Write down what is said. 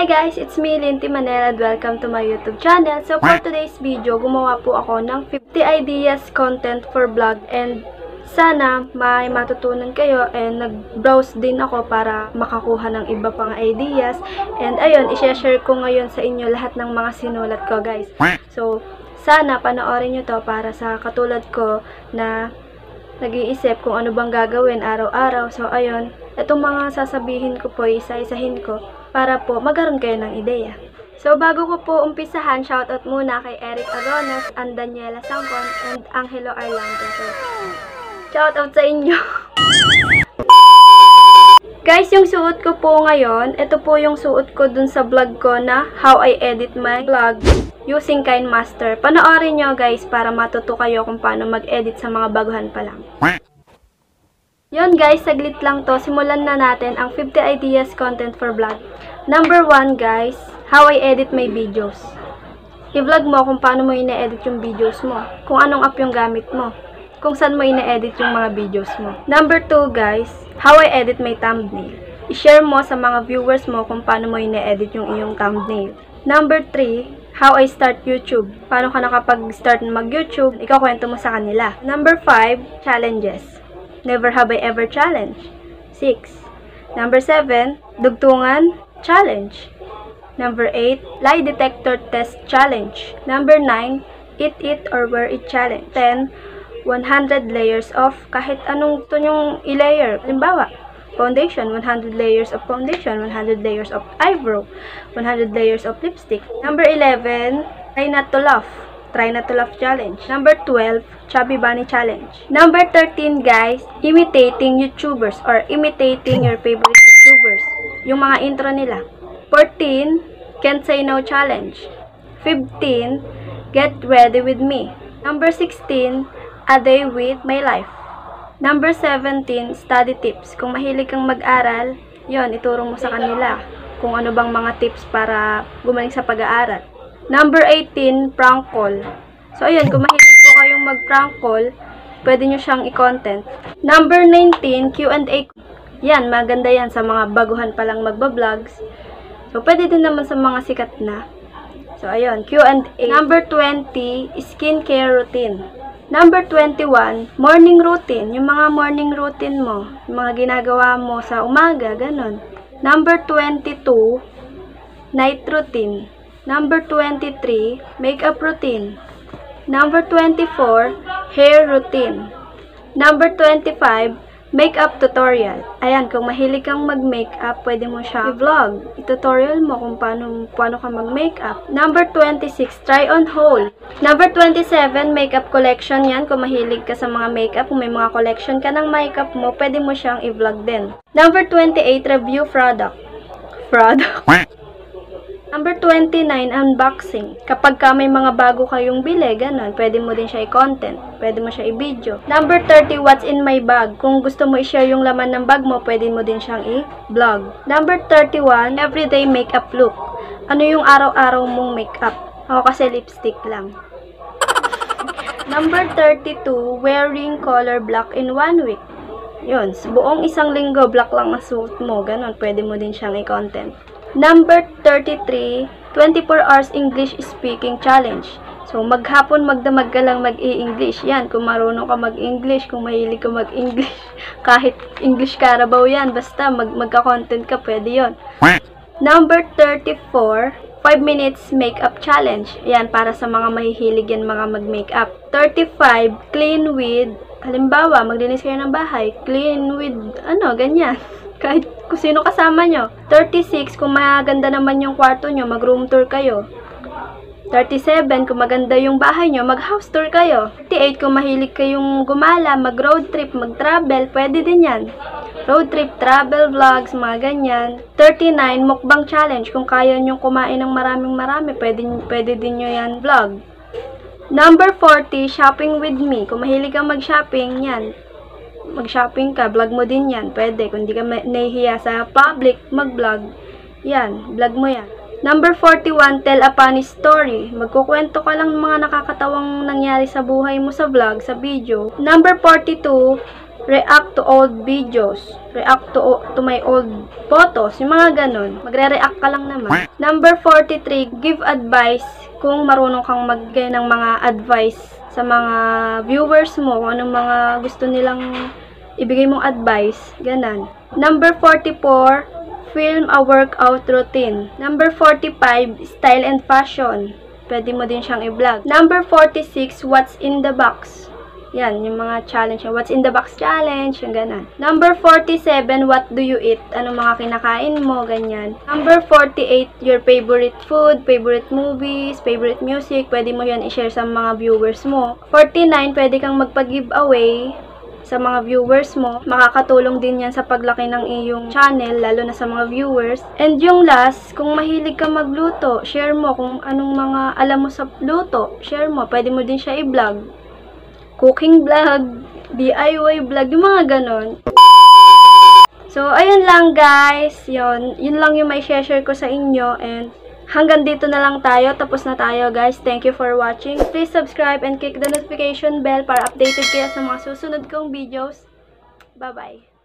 guys, it's me, Linty Manela, and welcome to my YouTube channel. So for today's video, gumawa po ako ng 50 ideas content for vlog, and sana may matutunan kayo, and nag-browse din ako para makakuha ng iba pang ideas. And ayun, i-share ko ngayon sa inyo lahat ng mga sinulat ko, guys. So sana panoorin nyo to para sa katulad ko na nag-iisip kung ano bang gagawin araw-araw. So ayun, itong mga sasabihin ko po, isa-isahin ko para po magkaroon kayo ng ideya. So bago ko po umpisahan, shoutout muna kay Eric Aronas, and Daniela Sangkon, and Angelo Arlando. So shoutout sa inyo. Guys, yung suot ko po ngayon, ito po yung suot ko dun sa vlog ko na How I Edit My Vlog Using KineMaster. Panoorin nyo guys para matuto kayo kung paano mag-edit sa mga baguhan pa lang. Yun guys, saglit lang to. Simulan na natin ang 50 ideas content for vlog. Number 1 guys, how I edit my videos. I-vlog mo kung paano mo ina-edit yung videos mo. Kung anong app yung gamit mo. Kung saan mo ina-edit yung mga videos mo. Number 2 guys, how I edit my thumbnail. I-share mo sa mga viewers mo kung paano mo ina-edit yung iyong thumbnail. Number 3, how I start YouTube. Paano ka nakapag-start mag-YouTube, ikakwento mo sa kanila. Number 5, challenges. Never have I ever challenge. 6. Number 7, dugtungan challenge. Number 8, lie detector test challenge. Number 9, eat it or wear it challenge. 10, 100 layers of kahit anong gusto nyong i-layer. Halimbawa, foundation, 100 layers of foundation, 100 layers of eyebrow, 100 layers of lipstick. Number 11, try not to laugh. Try not to laugh challenge. Number 12, chubby bunny challenge. Number 13 guys, imitating YouTubers or imitating your favorite YouTubers. Yung mga intro nila. 14, can't say no challenge. 15, get ready with me. Number 16, a day with my life. Number 17, study tips. Kung mahilig kang mag-aral, yon ituro mo sa kanila kung ano bang mga tips para gumaling sa pag-aaral. Number 18, prank call. So, ayan, kung mahilig po kayong mag-prank call, pwede nyo siyang i-content. Number 19, Q&A. Yan, maganda yan sa mga baguhan palang magba-vlogs. So, pwede din naman sa mga sikat na. So, ayun, Q&A. Number 20, skincare routine. Number 21, morning routine. Yung mga morning routine mo, yung mga ginagawa mo sa umaga, ganun. Number 22, night routine. Number 23, makeup routine. Number 24, hair routine. Number 25, makeup tutorial. Ayan, kung mahilig kang mag-makeup, pwede mo siya i-vlog. I-tutorial mo kung paano ka mag-makeup. Number 26, try on haul. Number 27, makeup collection. Yan, kung mahilig ka sa mga makeup, kung may mga collection ka ng makeup mo, pwede mo siyang i-vlog din. Number 28, review product. Number 29, unboxing. Kapag ka may mga bago kayong bili, ganun, pwede mo din siya i-content. Pwede mo siya i-video. Number 30, what's in my bag. Kung gusto mo i-share yung laman ng bag mo, pwede mo din siyang i-vlog. Number 31, everyday makeup look. Ano yung araw-araw mong makeup? Ako kasi lipstick lang. Number 32, wearing color black in 1 week. Yun, buong isang linggo, black lang ang suot mo. Ganun, pwede mo din siyang i-content. Number 33, 24 hours English speaking challenge. So, maghapon, magdamag ka lang mag-i-English. Yan, kung marunong ka mag-English, kung mahilig ka mag-English, kahit English Carabao yan, basta magka-content ka, pwede yon. Number 34, 5 minutes makeup challenge. Yan, para sa mga mahihilig yan mga mag-makeup. 35, clean with, halimbawa, maglinis kayo ng bahay, clean with, ganyan. Kahit kung sino kasama nyo. 36, kung maganda naman yung kwarto nyo, mag-room tour kayo. 37, kung maganda yung bahay nyo, mag-house tour kayo. 38, kung mahilig kayong gumala, mag-road trip, mag-travel, pwede din yan. Road trip, travel vlogs, mga ganyan. 39, mukbang challenge. Kung kaya nyo kumain ng marami, pwede din nyo yan vlog. Number 40, shopping with me. Kung mahilig kang mag-shopping, yan. Mag-shopping ka, vlog mo din yan. Pwede. Kung di ka nahihiya sa public, mag-vlog. Yan, vlog mo yan. Number 41, tell a funny story. Magkukwento ka lang ng mga nakakatawang nangyari sa buhay mo sa vlog, sa video. Number 42, react to old videos, react to my old photos, yung mga ganun. Magre-react ka lang naman. Number 43, give advice kung marunong kang magbigay ng mga advice sa mga viewers mo, kung anong mga gusto nilang ibigay mong advice, ganan. Number 44, film a workout routine. Number 45, style and fashion. Pwede mo din siyang i-vlog. Number 46, what's in the box. Yan, yung mga challenge. What's in the box challenge, yung ganan. Number 47, what do you eat? Anong mga kinakain mo, ganyan. Number 48, your favorite food, favorite movies, favorite music. Pwede mo yan i-share sa mga viewers mo. 49, pwede kang magpa-giveaway sa mga viewers mo. Makakatulong din yan sa paglaki ng iyong channel, lalo na sa mga viewers. And yung last, kung mahilig ka magluto, share mo kung anong mga alam mo sa luto. Share mo, pwede mo din siya i-vlog. Cooking vlog, DIY vlog, yung mga ganon. So, ayun lang guys. Yun lang yung may share ko sa inyo. And hanggang dito na lang tayo. Tapos na tayo guys. Thank you for watching. Please subscribe and click the notification bell para updated kayo sa mga susunod kong videos. Bye-bye.